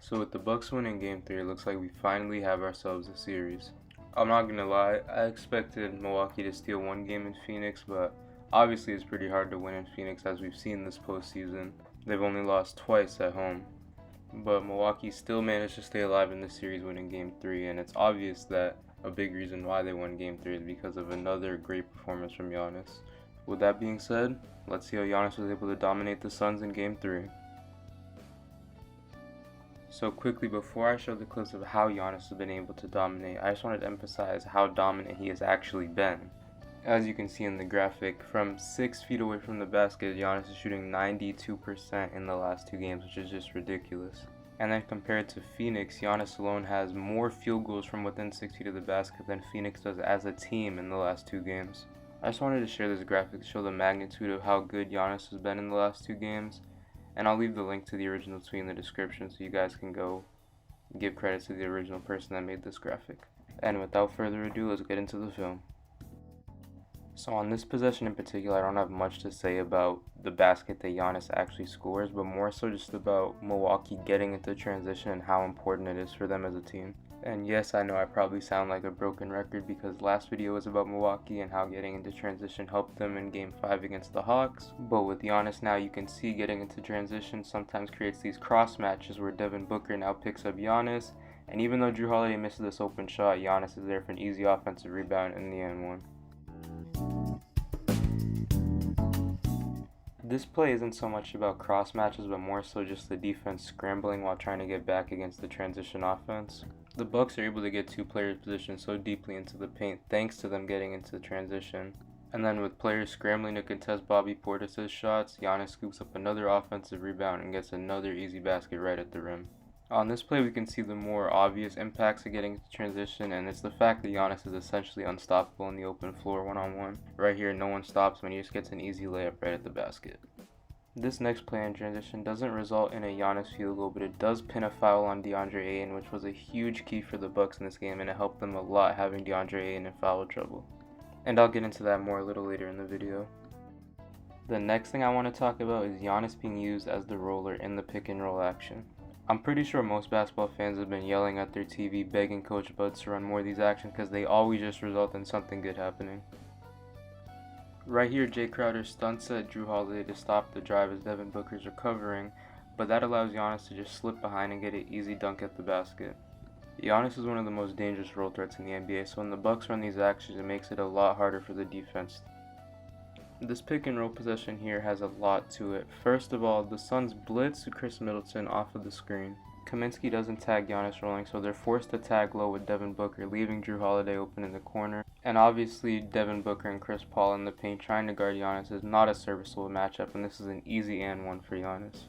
So with the Bucks winning Game 3, it looks like we finally have ourselves a series. I'm not gonna lie, I expected Milwaukee to steal one game in Phoenix, but obviously it's pretty hard to win in Phoenix as we've seen this postseason. They've only lost twice at home. But Milwaukee still managed to stay alive in the series winning Game 3, and it's obvious that a big reason why they won Game 3 is because of another great performance from Giannis. With that being said, let's see how Giannis was able to dominate the Suns in Game 3. So quickly, before I show the clips of how Giannis has been able to dominate, I just wanted to emphasize how dominant he has actually been. As you can see in the graphic, from 6 feet away from the basket, Giannis is shooting 92% in the last 2 games, which is just ridiculous. And then compared to Phoenix, Giannis alone has more field goals from within 6 feet of the basket than Phoenix does as a team in the last 2 games. I just wanted to share this graphic to show the magnitude of how good Giannis has been in the last 2 games. And I'll leave the link to the original tweet in the description so you guys can go give credit to the original person that made this graphic. And without further ado, let's get into the film. So on this possession in particular, I don't have much to say about the basket that Giannis actually scores, but more so just about Milwaukee getting into transition and how important it is for them as a team. And yes, I know I probably sound like a broken record because last video was about Milwaukee and how getting into transition helped them in Game 5 against the Hawks. But with Giannis now, you can see getting into transition sometimes creates these cross matches where Devin Booker now picks up Giannis. And even though Jrue Holiday misses this open shot, Giannis is there for an easy offensive rebound in the end one. This play isn't so much about cross matches, but more so just the defense scrambling while trying to get back against the transition offense. The Bucks are able to get 2 players positioned so deeply into the paint thanks to them getting into transition. And then with players scrambling to contest Bobby Portis's shots, Giannis scoops up another offensive rebound and gets another easy basket right at the rim. On this play, we can see the more obvious impacts of getting into transition, and it's the fact that Giannis is essentially unstoppable in the open floor one-on-one. Right here, no one stops him, and he just gets an easy layup right at the basket. This next play in transition doesn't result in a Giannis field goal, but it does pin a foul on DeAndre Ayton, which was a huge key for the Bucks in this game, and it helped them a lot having DeAndre Ayton in foul trouble. And I'll get into that more a little later in the video. The next thing I want to talk about is Giannis being used as the roller in the pick and roll action. I'm pretty sure most basketball fans have been yelling at their TV begging Coach Bud to run more of these actions because they always just result in something good happening. Right here, Jay Crowder stunts at Jrue Holiday to stop the drive as Devin Booker's recovering, but that allows Giannis to just slip behind and get an easy dunk at the basket. Giannis is one of the most dangerous role threats in the NBA, so when the Bucks run these actions, it makes it a lot harder for the defense. This pick and roll possession here has a lot to it. First of all, the Suns blitz Chris Middleton off of the screen. Kaminsky doesn't tag Giannis rolling, so they're forced to tag low with Devin Booker, leaving Jrue Holiday open in the corner. And obviously, Devin Booker and Chris Paul in the paint trying to guard Giannis is not a serviceable matchup, and this is an easy and one for Giannis.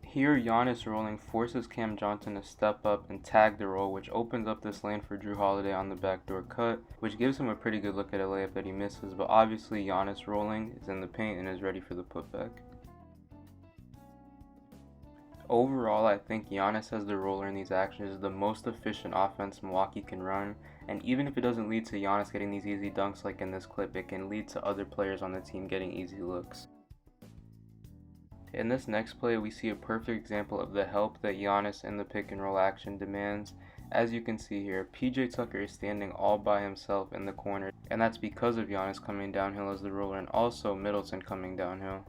Here, Giannis rolling forces Cam Johnson to step up and tag the roll, which opens up this lane for Jrue Holiday on the backdoor cut, which gives him a pretty good look at a layup that he misses, but obviously Giannis rolling is in the paint and is ready for the putback. Overall, I think Giannis as the roller in these actions is the most efficient offense Milwaukee can run, and even if it doesn't lead to Giannis getting these easy dunks like in this clip, it can lead to other players on the team getting easy looks. In this next play, we see a perfect example of the help that Giannis in the pick and roll action demands. As you can see here, PJ Tucker is standing all by himself in the corner, and that's because of Giannis coming downhill as the roller and also Middleton coming downhill.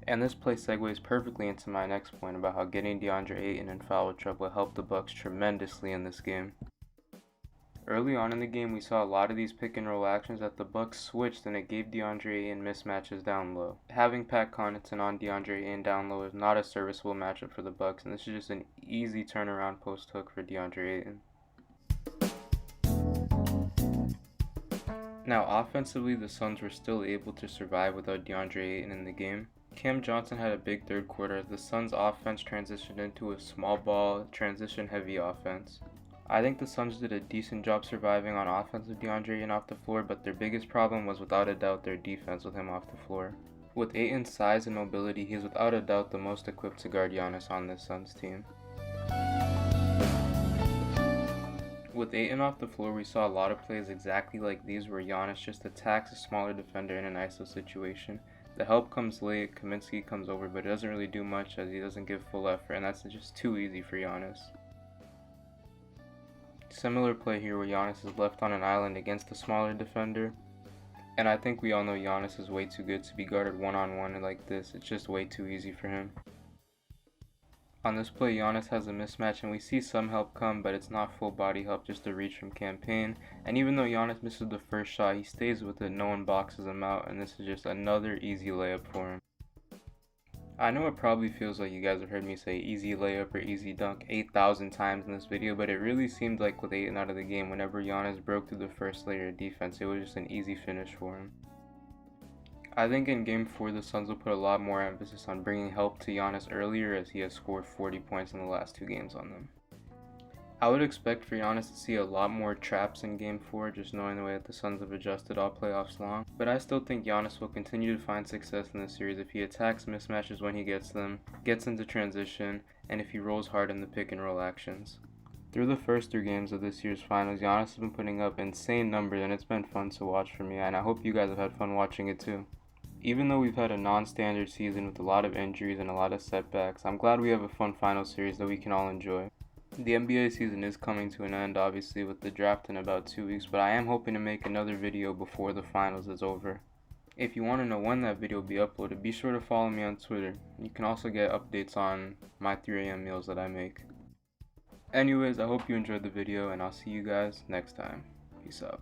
And this play segues perfectly into my next point about how getting DeAndre Ayton in foul trouble helped the Bucks tremendously in this game. Early on in the game, we saw a lot of these pick and roll actions that the Bucks switched, and it gave DeAndre Ayton mismatches down low. Having Pat Connaughton on DeAndre Ayton down low is not a serviceable matchup for the Bucks, and this is just an easy turnaround post hook for DeAndre Ayton. Now, offensively, the Suns were still able to survive without DeAndre Ayton in the game. Cam Johnson had a big third quarter as the Suns' offense transitioned into a small ball, transition-heavy offense. I think the Suns did a decent job surviving on offense with DeAndre Ayton off the floor, but their biggest problem was without a doubt their defense with him off the floor. With Ayton's size and mobility, he is without a doubt the most equipped to guard Giannis on this Suns team. With Ayton off the floor, we saw a lot of plays exactly like these where Giannis just attacks a smaller defender in an ISO situation. The help comes late, Kaminsky comes over, but it doesn't really do much as he doesn't give full effort, and that's just too easy for Giannis. Similar play here where Giannis is left on an island against a smaller defender, and I think we all know Giannis is way too good to be guarded one-on-one like this. It's just way too easy for him. On this play, Giannis has a mismatch, and we see some help come, but it's not full body help, just a reach from Campaign. And even though Giannis misses the first shot, he stays with it, no one boxes him out, and this is just another easy layup for him. I know it probably feels like you guys have heard me say easy layup or easy dunk 8,000 times in this video, but it really seemed like with 8 out of the game, whenever Giannis broke through the first layer of defense, it was just an easy finish for him. I think in Game 4, the Suns will put a lot more emphasis on bringing help to Giannis earlier, as he has scored 40 points in the last 2 games on them. I would expect for Giannis to see a lot more traps in Game 4, just knowing the way that the Suns have adjusted all playoffs long, but I still think Giannis will continue to find success in this series if he attacks mismatches when he gets them, gets into transition, and if he rolls hard in the pick and roll actions. Through the first 3 games of this year's finals, Giannis has been putting up insane numbers, and it's been fun to watch for me, and I hope you guys have had fun watching it too. Even though we've had a non-standard season with a lot of injuries and a lot of setbacks, I'm glad we have a fun final series that we can all enjoy. The NBA season is coming to an end, obviously, with the draft in about 2 weeks, but I am hoping to make another video before the finals is over. If you want to know when that video will be uploaded, be sure to follow me on Twitter. You can also get updates on my 3 a.m. meals that I make. Anyways, I hope you enjoyed the video, and I'll see you guys next time. Peace out.